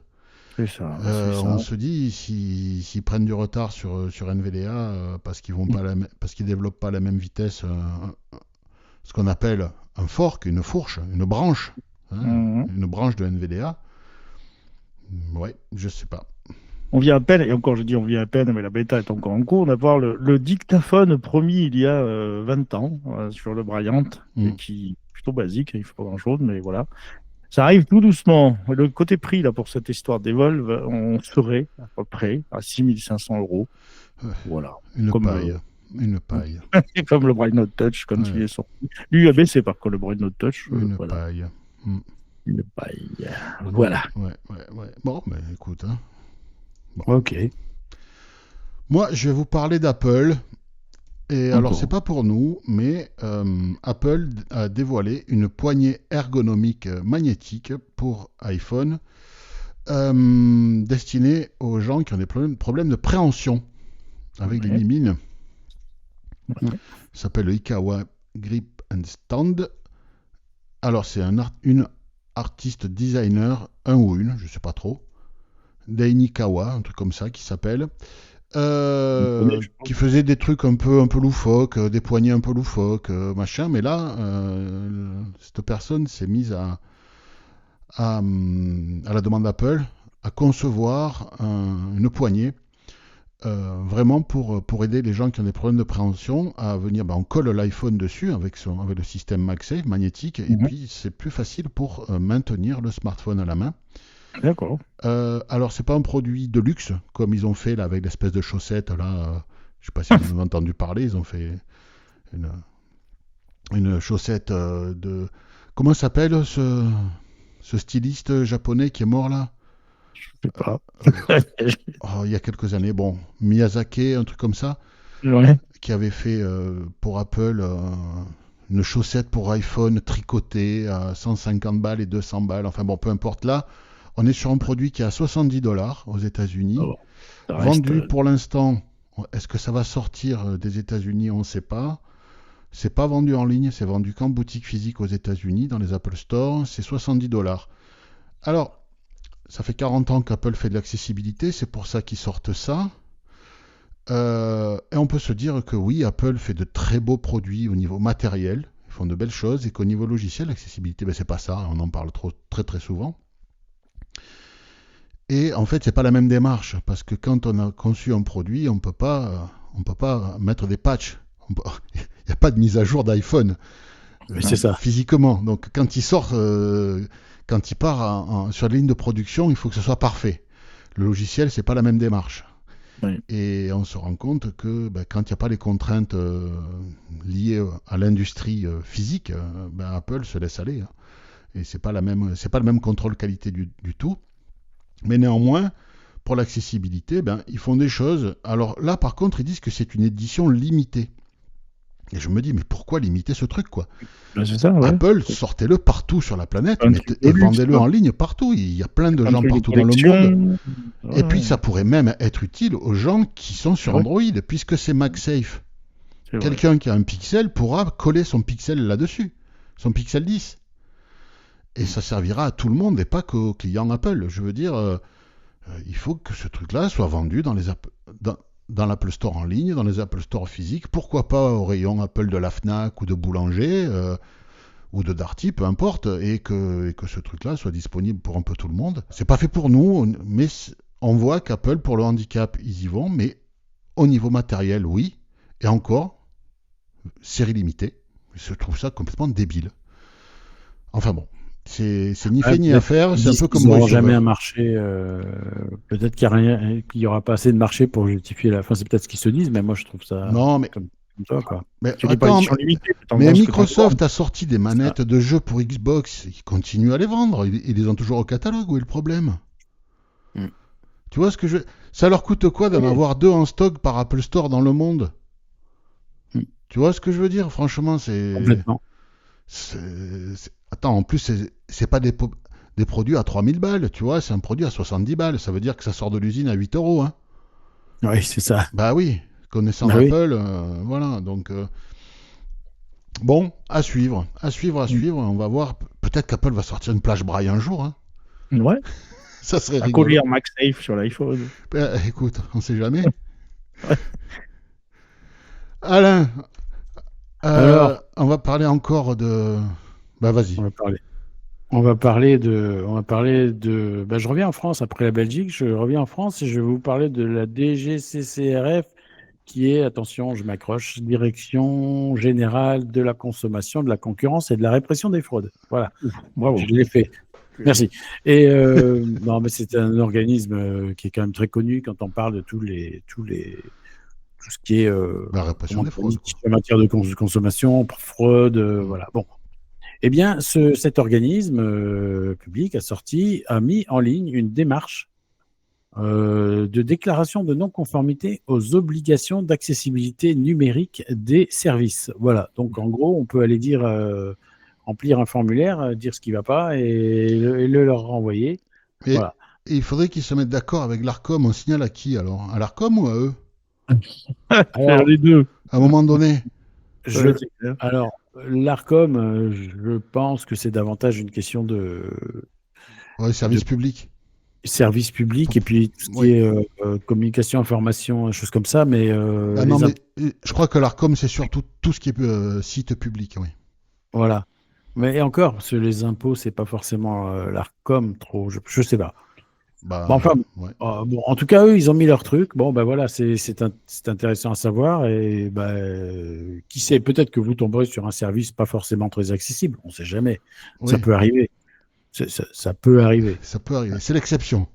c'est ça. on se dit s'ils prennent du retard sur NVDA parce qu'ils développent pas à la même vitesse ce qu'on appelle un fork, une fourche, une branche, une branche de NVDA. Ouais, je sais pas. On vient à peine, et encore je dis on vient à peine, mais la bêta est encore en cours, d'avoir le dictaphone promis il y a 20 ans sur le Bryant, qui est plutôt basique, il ne faut pas grand-chose, mais voilà. Ça arrive tout doucement. Le côté prix là, pour cette histoire d'Evolve, on serait à peu près à 6 500 €. Ouais. Voilà. Une paille. Une paille. Comme le Braille Note Touch quand Ouais. il est sorti. L'UAB, c'est par contre le Braille Note Touch. Une voilà. paille. Une paille. Voilà. Ouais. Bon, mais écoute. Hein. Ok. Moi, je vais vous parler d'Apple. Et alors, Encore. c'est pas pour nous, mais Apple a dévoilé une poignée ergonomique magnétique pour iPhone destinée aux gens qui ont des problèmes de préhension avec des Ouais. mimines. Ouais. Ça s'appelle le Ikawa Grip and Stand. Alors, c'est une artiste designer, un ou une, je sais pas trop, Dainikawa, un truc comme ça, qui s'appelle, qui faisait des trucs un peu loufoques, des poignées un peu loufoques, machin. Mais là, cette personne s'est mise à la demande d'Apple à concevoir une poignée vraiment pour aider les gens qui ont des problèmes de préhension à venir. On colle l'iPhone dessus avec le système MagSafe magnétique et puis c'est plus facile pour maintenir le smartphone à la main. D'accord. Alors c'est pas un produit de luxe comme ils ont fait là avec l'espèce de chaussette là. Je sais pas si vous en avez entendu parler. Ils ont fait une chaussette de comment s'appelle ce styliste japonais qui est mort là. Je sais pas. Il y a quelques années, Miyazaki, un truc comme ça, Ouais. qui avait fait pour Apple une chaussette pour iPhone tricotée à 150 balles et 200 balles. Enfin bon, peu importe. Là, on est sur un produit qui est à $70 aux États-Unis. Oh, ça Vendu reste, pour l'instant. Est-ce que ça va sortir des États-Unis? On ne sait pas. C'est pas vendu en ligne, c'est vendu qu'en boutique physique aux États-Unis, dans les Apple Store. C'est $70. Alors, ça fait 40 ans qu'Apple fait de l'accessibilité, c'est pour ça qu'ils sortent ça. Et on peut se dire que oui, Apple fait de très beaux produits au niveau matériel, ils font de belles choses, et qu'au niveau logiciel, l'accessibilité, c'est pas ça, on en parle très très souvent. Et en fait, c'est pas la même démarche, parce que quand on a conçu un produit, on peut pas mettre des patchs. Il n'y a pas de mise à jour d'iPhone C'est ça. physiquement. Donc quand il sort, quand il part sur la ligne de production, il faut que ce soit parfait. Le logiciel, c'est pas la même démarche. Oui. Et on se rend compte que quand il n'y a pas les contraintes liées à l'industrie physique, Apple se laisse aller. Hein. Et c'est pas le même contrôle qualité du tout. Mais néanmoins, pour l'accessibilité, ils font des choses. Alors là, par contre, ils disent que c'est une édition limitée. Et je me dis, mais pourquoi limiter ce truc, quoi? C'est ça, ouais. Apple, sortez-le partout sur la planète Un et vendez-le en ligne partout. Il y a plein de gens partout dans le monde. Ouais. Et puis, ça pourrait même être utile aux gens qui sont sur Android, puisque c'est MagSafe. C'est vrai. Quelqu'un qui a un Pixel pourra coller son Pixel là-dessus, son Pixel 10. Et ça servira à tout le monde et pas qu'aux clients Apple. Je veux dire, il faut que ce truc-là soit vendu dans l'Apple Store en ligne, dans les Apple Store physiques. Pourquoi pas au rayon Apple de la Fnac ou de Boulanger ou de Darty, peu importe, et que ce truc-là soit disponible pour un peu tout le monde. C'est pas fait pour nous, mais on voit qu'Apple, pour le handicap, ils y vont, mais au niveau matériel, oui. Et encore, série limitée. Je trouve ça complètement débile. Enfin bon. C'est ni fait ni à faire, c'est un peu comme ils n'auront VoiceOver. jamais un marché. Peut-être qu'il n'y aura pas assez de marché pour justifier la fin. C'est peut-être ce qu'ils se disent, mais moi je trouve ça Non, mais comme ça, quoi. Mais C'est des positions limitées. mais Microsoft a sorti des manettes de jeux pour Xbox, ils continuent à les vendre, ils les ont toujours au catalogue, où est le problème? Tu vois ce que ça leur coûte quoi d'en avoir 2 en stock par Apple Store dans le monde? Tu vois ce que je veux dire? Franchement, c'est... Complètement. Attends, en plus, c'est pas des produits à 3000 balles, tu vois, c'est un produit à 70 balles. Ça veut dire que ça sort de l'usine à 8 €. Hein. Oui, c'est ça. Bah oui, connaissant Bah oui. Apple, voilà. Donc, bon, à suivre. On va voir. Peut-être qu'Apple va sortir une plage braille un jour. Hein. Ouais. Ça serait À rigolo. coller en MagSafe sur l'iPhone. Écoute, on sait jamais. Alain, Alors, on va parler encore de... Bah vas-y. On va parler de. Je reviens en France après la Belgique. Je reviens en France et je vais vous parler de la DGCCRF, qui est, attention, je m'accroche, Direction générale de la consommation, de la concurrence et de la répression des fraudes. Voilà. Bravo. Je l'ai fait. Merci. Et non, mais c'est un organisme qui est quand même très connu quand on parle de tous les tout ce qui est La répression des fraudes, quoi. en matière de consommation, fraude, voilà. Bon. Eh bien, cet organisme public a mis en ligne une démarche de déclaration de non-conformité aux obligations d'accessibilité numérique des services. Voilà. Donc, en gros, on peut aller dire, remplir un formulaire, dire ce qui ne va pas et le leur renvoyer. Et, Voilà. et il faudrait qu'ils se mettent d'accord avec l'ARCOM. On signale à qui alors? À l'ARCOM ou à eux? Faire les deux. À un moment donné. Alors, l'ARCOM, je pense que c'est davantage une question de Ouais, service public. service public et puis tout ce qui est communication, information, choses comme ça. Mais, non, mais je crois que l'ARCOM, c'est surtout tout ce qui est site public, oui. Voilà. Mais encore, parce que les impôts, c'est pas forcément l'ARCOM trop. Je sais pas. Bah, Bon, enfin, ouais. bon, en tout cas, eux, ils ont mis leur truc. Bon, ben voilà, c'est intéressant à savoir. Et qui sait, peut-être que vous tomberez sur un service pas forcément très accessible. On sait jamais. Oui. Ça peut arriver. Ça peut arriver. Ça peut arriver. C'est l'exception.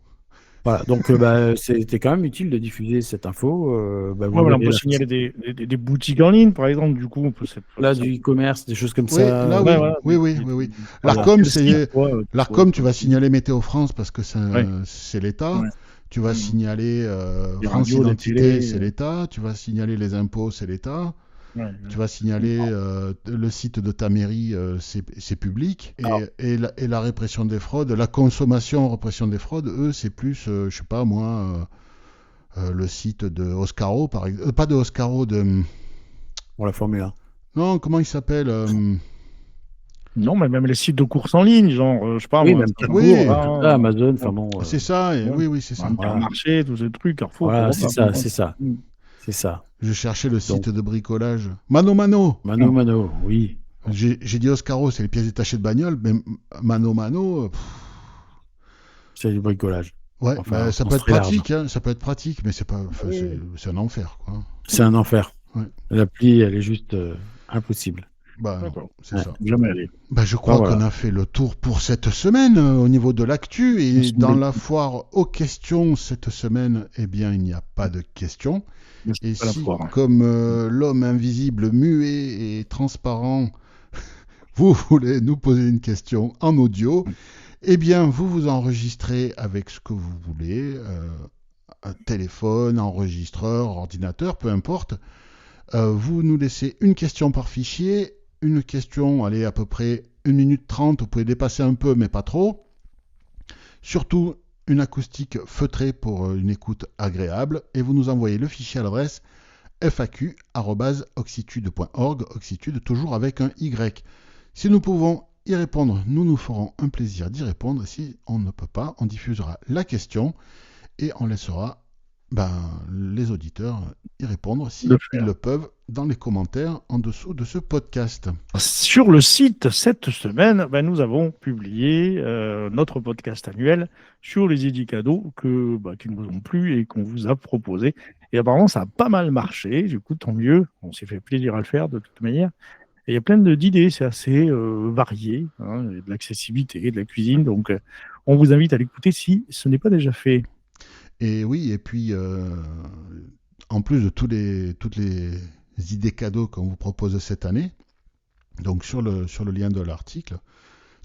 Voilà. Donc, c'était quand même utile de diffuser cette info. On peut signaler des boutiques en ligne, par exemple. Du coup, on peut. Là, du e-commerce, des choses comme Oui, ça. là, oui. Oui. L'ARCOM, l'ARCOM, tu vas signaler Météo France parce que c'est l'État. Ouais. Tu vas signaler France Identité, c'est l'État. Tu vas signaler les impôts, c'est l'État. Ouais. Tu vas signaler le site de ta mairie, c'est public. Et la répression des fraudes, la consommation, répression des fraudes, eux, c'est plus, je sais pas moi, le site de Oscaro, par exemple. Pas de Oscaro, de... Pour la Formule 1. Non, comment il s'appelle Non, mais même les sites de courses en ligne, genre, je sais pas, oui, moi, même Carrefour, Amazon, enfin bon. C'est ça, oui, c'est ça. Intermarché, tous ces trucs, Carrefour. Voilà, c'est ça. Je cherchais le site de bricolage. Mano, oui. J'ai dit Oscaro, c'est les pièces détachées de bagnole, mais Mano. C'est du bricolage. Ouais, enfin, ça peut être pratique, hein, ça peut être pratique, mais c'est pas, c'est un enfer, quoi. C'est un enfer. Ouais. L'appli, elle est juste impossible. Non, c'est ça. Jamais aller. Je crois qu'on a fait le tour pour cette semaine au niveau de l'actu et dans la foire aux questions cette semaine, eh bien, il n'y a pas de questions. Et si, comme l'homme invisible, muet et transparent, vous voulez nous poser une question en audio, eh bien, vous enregistrez avec ce que vous voulez, un téléphone, enregistreur, ordinateur, peu importe. Vous nous laissez une question par fichier, une question, allez, à peu près 1 minute 30, vous pouvez dépasser un peu, mais pas trop. Surtout, une acoustique feutrée pour une écoute agréable, et vous nous envoyez le fichier à l'adresse faq@oxitude.org, Oxitude toujours avec un Y. Si nous pouvons y répondre, nous nous ferons un plaisir d'y répondre. Si on ne peut pas, on diffusera la question et on laissera les auditeurs y répondre s'ils le peuvent dans les commentaires en dessous de ce podcast. Sur le site, cette semaine, nous avons publié notre podcast annuel sur les idées cadeaux qui nous ont plu et qu'on vous a proposé. Et apparemment, ça a pas mal marché. Du coup, tant mieux. On s'est fait plaisir à le faire de toute manière. Et il y a plein d'idées, c'est assez varié. Hein, de l'accessibilité, de la cuisine. Donc, on vous invite à l'écouter si ce n'est pas déjà fait. Et oui, et puis, en plus de toutes les idées cadeaux qu'on vous propose cette année, donc sur le lien de l'article,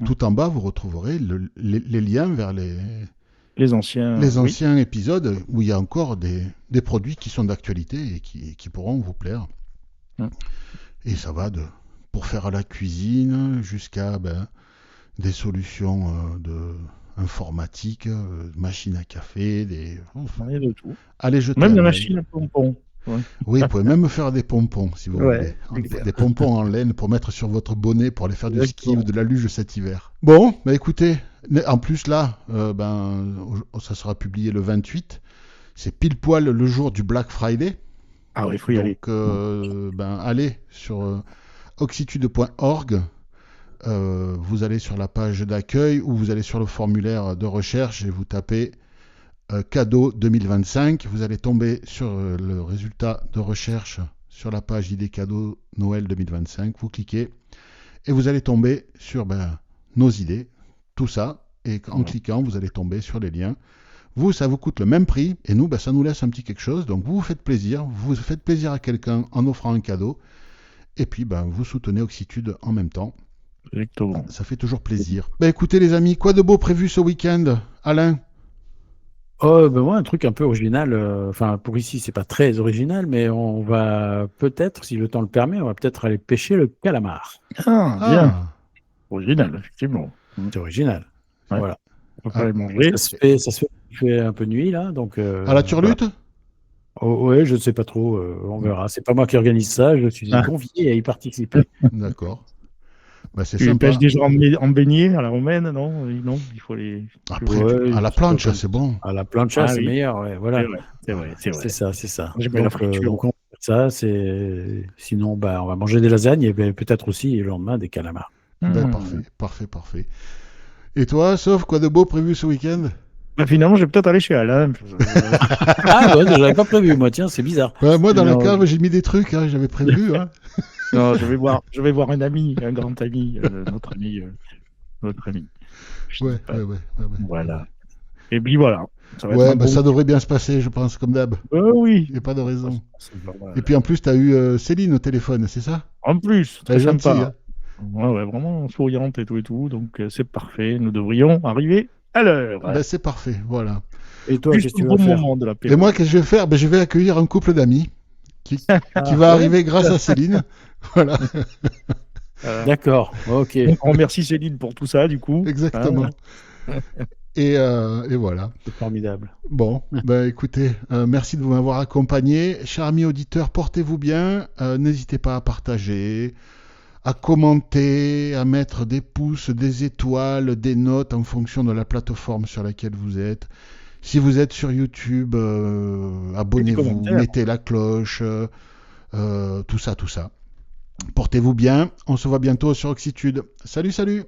tout en bas, vous retrouverez les liens vers les anciens épisodes où il y a encore des produits qui sont d'actualité et qui pourront vous plaire. Et ça va pour faire à la cuisine jusqu'à des solutions informatique, machine à café, Il y a de tout. Allez jeter même la machine à pompons. Ouais. Oui, vous pouvez même faire des pompons si vous voulez. Des pompons en laine pour mettre sur votre bonnet pour aller faire du ski ou de la luge cet hiver. Bon, écoutez, en plus là, ça sera publié le 28. C'est pile poil le jour du Black Friday. Ah oui, il faut y aller. Donc, allez sur oxitude.org. Vous allez sur la page d'accueil ou vous allez sur le formulaire de recherche et vous tapez cadeau 2025. Vous allez tomber sur le résultat de recherche sur la page idées cadeaux Noël 2025. Vous cliquez et vous allez tomber sur nos idées, tout ça. Et en cliquant, vous allez tomber sur les liens. Vous, ça vous coûte le même prix, et nous, ça nous laisse un petit quelque chose. Donc vous faites plaisir à quelqu'un en offrant un cadeau, et puis vous soutenez Oxitude en même temps. Exactement. Ça fait toujours plaisir. Écoutez les amis, quoi de beau prévu ce week-end, Alain? Moi, un truc un peu original, pour ici, c'est pas très original, mais on va peut-être, si le temps le permet, on va peut-être aller pêcher le calamar. Bien. Original, effectivement. C'est original. Ouais. Voilà. On va les manger. Ça se fait un peu nuit, là, donc... à la turlute? Ouais, je ne sais pas trop, on verra. C'est pas moi qui organise ça, je suis convié à y participer. D'accord. C'est Tu sympa. pêches déjà en beignet à la romaine, non? Non, il faut les... Après, à la planche, c'est bon. À la plancha, c'est meilleur, ouais, voilà. C'est vrai. C'est ça. J'aime la friture. Donc, on va faire ça, sinon, on va manger des lasagnes et peut-être aussi, le lendemain, des calamars. Parfait. Et toi, Sauf, quoi de beau prévu ce week-end? Finalement, je vais peut-être aller chez Alain. J'avais pas prévu, moi, tiens, c'est bizarre. Moi, dans la cave, j'ai mis des trucs, j'avais prévu. Non, je vais voir un ami, un grand ami, notre ami. Ouais. Voilà. Et puis voilà. Ça devrait bien se passer, je pense, comme d'hab. Oui. Il n'y a pas de raison. Et puis en plus, tu as eu Céline au téléphone, c'est ça? En plus, très gentil, sympa. Ouais, vraiment souriante et tout. Donc c'est parfait. Nous devrions arriver à l'heure. C'est parfait, voilà. Et toi, qu'est-ce que tu vas faire? Et moi, qu'est-ce que je vais faire? Je vais accueillir un couple d'amis qui va arriver grâce à Céline. Voilà. D'accord, ok. Donc, on remercie Céline pour tout ça, du coup. Exactement. Et voilà. C'est formidable. Bon, écoutez, merci de m'avoir accompagné. Chers amis auditeurs, portez-vous bien. N'hésitez pas à partager, à commenter, à mettre des pouces, des étoiles, des notes en fonction de la plateforme sur laquelle vous êtes. Si vous êtes sur YouTube, abonnez-vous, mettez la cloche, tout ça. Portez-vous bien. On se voit bientôt sur Oxitude. Salut. Salut.